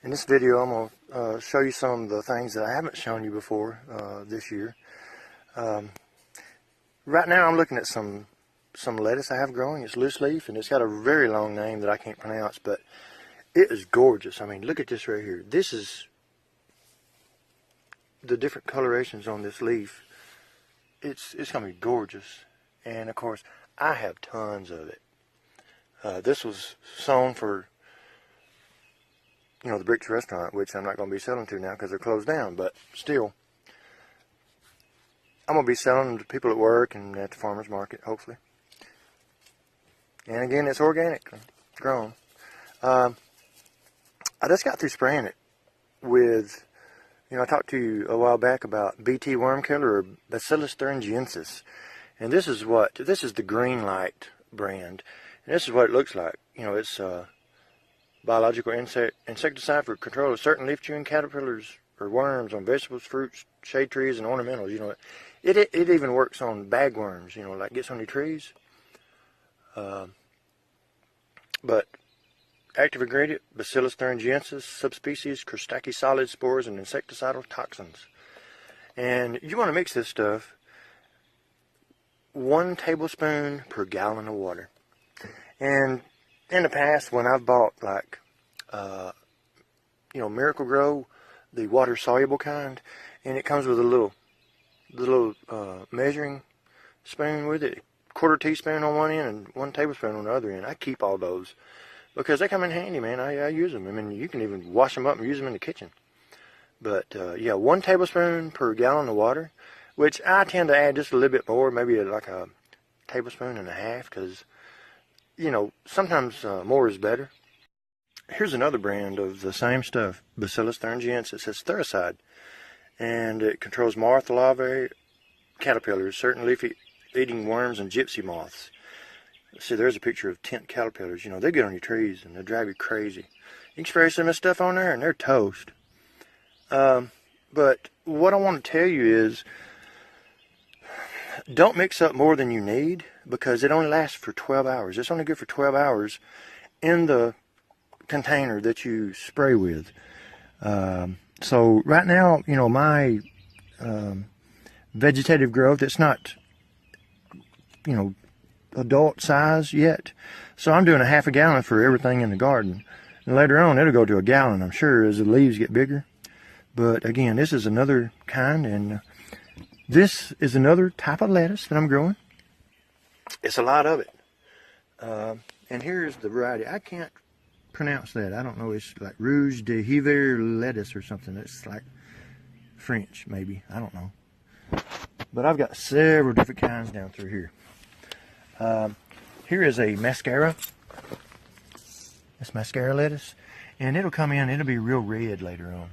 In this video, I'm going to show you some of the things that I haven't shown you before this year. Right now, I'm looking at some lettuce I have growing. It's loose leaf, and it's got a very long name that I can't pronounce, but it is gorgeous. I mean, look at this right here. This is the different colorations on this leaf. It's going to be gorgeous, and of course, I have tons of it. This was sown for the Bricks restaurant, which I'm not going to be selling to now because they're closed down, but still, I'm going to be selling to people at work and at the farmer's market, hopefully. And again, it's organically grown. I just got through spraying it with, I talked to you a while back about BT worm killer, or Bacillus thuringiensis. And this is the Green Light brand. And this is what it looks like. It's biological insecticide for control of certain leaf-chewing caterpillars or worms on vegetables, fruits, shade trees, and ornamentals. It even works on bagworms, like gets on your trees. But active ingredient, Bacillus thuringiensis, subspecies, Crustacea spores, and insecticidal toxins. And you want to mix this stuff 1 tablespoon per gallon of water. And in the past, when I've bought like, Miracle Grow, the water soluble kind, and it comes with a little measuring spoon with it, 1/4 teaspoon on one end and 1 tablespoon on the other end. I keep all those because they come in handy, man. I use them. I mean, you can even wash them up and use them in the kitchen. But yeah, 1 tablespoon per gallon of water, which I tend to add just a little bit more, maybe like a tablespoon and a half, because sometimes more is better. Here's another brand of the same stuff, Bacillus thuringiensis. It's thuricide, and it controls moth larvae, caterpillars, certain leaf-eating worms, and gypsy moths. See, there's a picture of tent caterpillars. They get on your trees and they drive you crazy. You can spray some of this stuff on there and they're toast. But what I want to tell you is, don't mix up more than you need, because it only lasts for 12 hours. It's only good for 12 hours in the container that you spray with. So right now, my vegetative growth, it's not, adult size yet. So I'm doing a ½ gallon for everything in the garden. And later on, it'll go to 1 gallon, I'm sure, as the leaves get bigger. But again, this is another kind, and this is another type of lettuce that I'm growing. It's a lot of it. And here's the variety. I can't pronounce that. I don't know. It's like Rouge de Hiver lettuce or something. It's like French, maybe. I don't know. But I've got several different kinds down through here. Here is a mascara. It's mascara lettuce. And it'll come in. It'll be real red later on.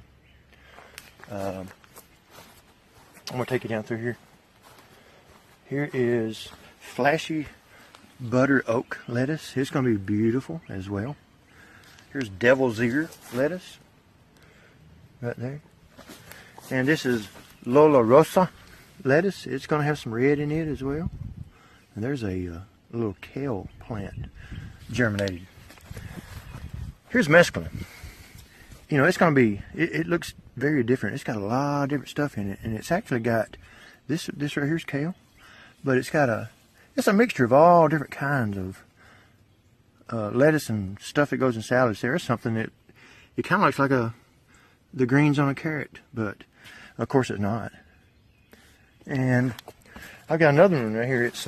I'm going to take you down through here. Here is flashy butter oak lettuce. It's going to be beautiful as well. Here's devil's ear lettuce right there. And this is Lola Rosa lettuce. It's going to have some red in it as well. And there's a little kale plant germinated. Here's mesclun. It's going to be, it looks very different. It's got a lot of different stuff in it, and it's actually got this right here's kale, but it's a mixture of all different kinds of lettuce and stuff that goes in salads. There's something that it kind of looks like the greens on a carrot, but of course it's not. And I've got another one right here. It's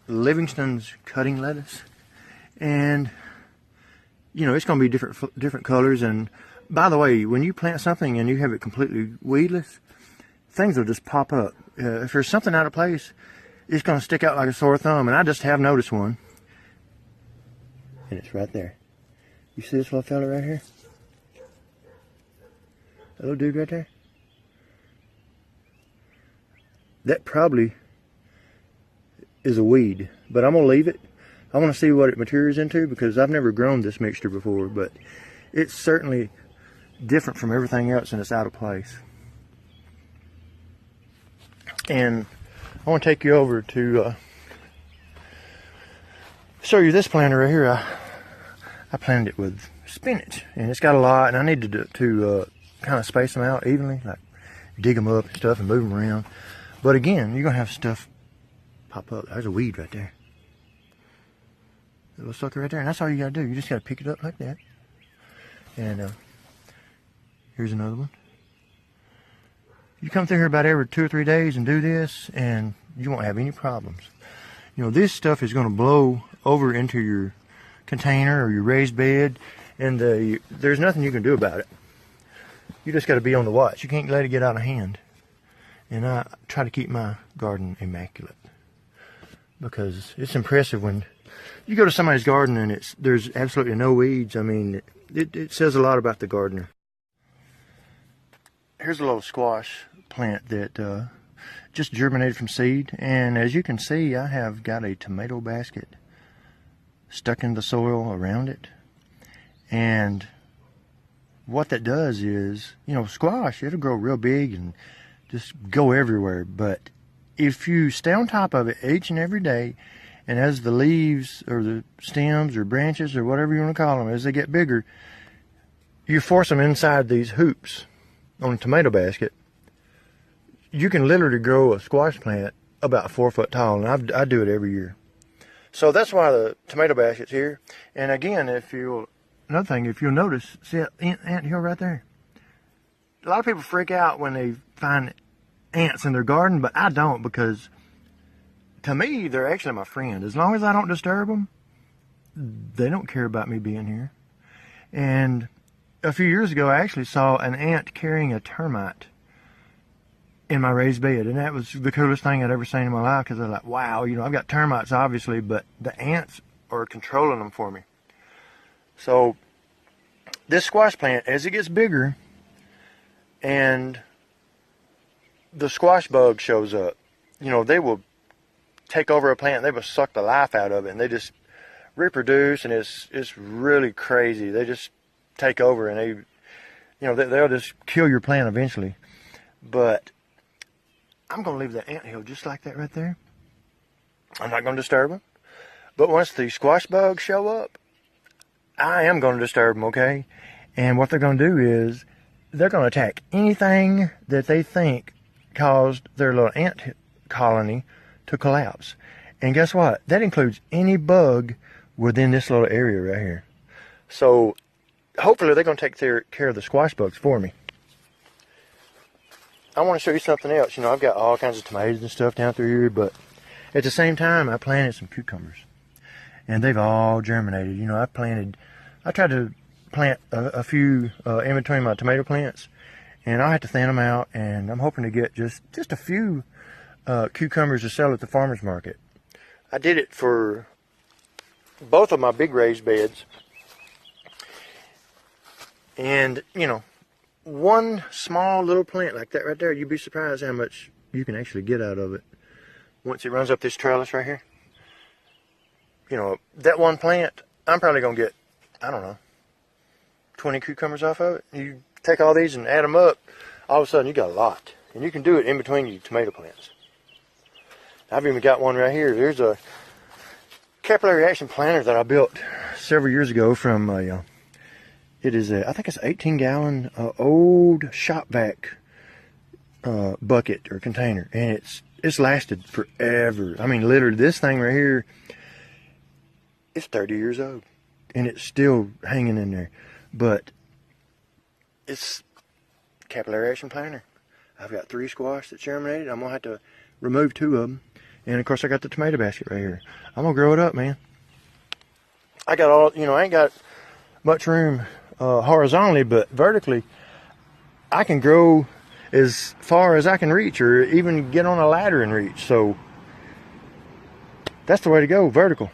Livingston's cutting lettuce, and it's going to be different colors. And by the way, when you plant something and you have it completely weedless, things will just pop up. If there's something out of place, it's going to stick out like a sore thumb. And I just have noticed one. And it's right there. You see this little fella right here? That little dude right there? That probably is a weed. But I'm going to leave it. I want to see what it matures into, because I've never grown this mixture before. But it's certainly different from everything else, and it's out of place. And I want to take you over to show you this planter right here. I planted it with spinach, and it's got a lot, and I need to kind of space them out evenly, like dig them up and stuff and move them around. But again, you're gonna have stuff pop up. There's a weed right there, a little sucker right there, and that's all you gotta do. You just gotta pick it up like that. And here's another one. You come through here about every 2 or 3 days and do this, and you won't have any problems. You know, this stuff is gonna blow over into your container or your raised bed, and there's nothing you can do about it. You just got to be on the watch. You can't let it get out of hand. And I try to keep my garden immaculate, because it's impressive when you go to somebody's garden and there's absolutely no weeds. I mean, it says a lot about the gardener. Here's a little squash plant that just germinated from seed, and as you can see, I have got a tomato basket stuck in the soil around it. And what that does is, you know, squash, it'll grow real big and just go everywhere. But if you stay on top of it each and every day, and as the leaves or the stems or branches or whatever you want to call them, as they get bigger, you force them inside these hoops on a tomato basket, you can literally grow a squash plant about 4 foot tall, and I do it every year. So that's why the tomato basket's here. And again, another thing, if you'll notice, see that ant hill right there? A lot of people freak out when they find ants in their garden, but I don't, because to me, they're actually my friend. As long as I don't disturb them, they don't care about me being here. And a few years ago, I actually saw an ant carrying a termite in my raised bed, and that was the coolest thing I'd ever seen in my life, because I was like, wow, you know, I've got termites obviously, but the ants are controlling them for me. So this squash plant, as it gets bigger and the squash bug shows up, you know, they will take over a plant, they will suck the life out of it, and they just reproduce, and it's really crazy. They just take over, and they'll just kill your plant eventually. But I'm going to leave that anthill just like that right there. I'm not going to disturb them. But once the squash bugs show up, I am going to disturb them, okay? And what they're going to do is they're going to attack anything that they think caused their little ant colony to collapse. And guess what? That includes any bug within this little area right here. So hopefully they're going to take care of the squash bugs for me. I want to show you something else. You know, I've got all kinds of tomatoes and stuff down through here, but at the same time, I planted some cucumbers, and they've all germinated. You know, I tried to plant a few in between my tomato plants, and I had to thin them out, and I'm hoping to get just a few cucumbers to sell at the farmer's market. I did it for both of my big raised beds, and, you know, one small little plant like that right there, you'd be surprised how much you can actually get out of it once it runs up this trellis right here. You know, that one plant, I'm probably going to get, I don't know, 20 cucumbers off of it. You take all these and add them up, all of a sudden you got a lot. And you can do it in between your tomato plants. I've even got one right here. There's a capillary action planter that I built several years ago from it is I think it's an 18-gallon old shop vac bucket or container, and it's lasted forever. I mean, literally, this thing right here, it's 30 years old, and it's still hanging in there. But it's capillary action planter. I've got 3 squash that germinated. I'm gonna have to remove 2 of them, and of course, I got the tomato basket right here. I'm gonna grow it up, man. I got all, you know, I ain't got much room horizontally, but vertically I can grow as far as I can reach, or even get on a ladder and reach. So that's the way to go, vertical.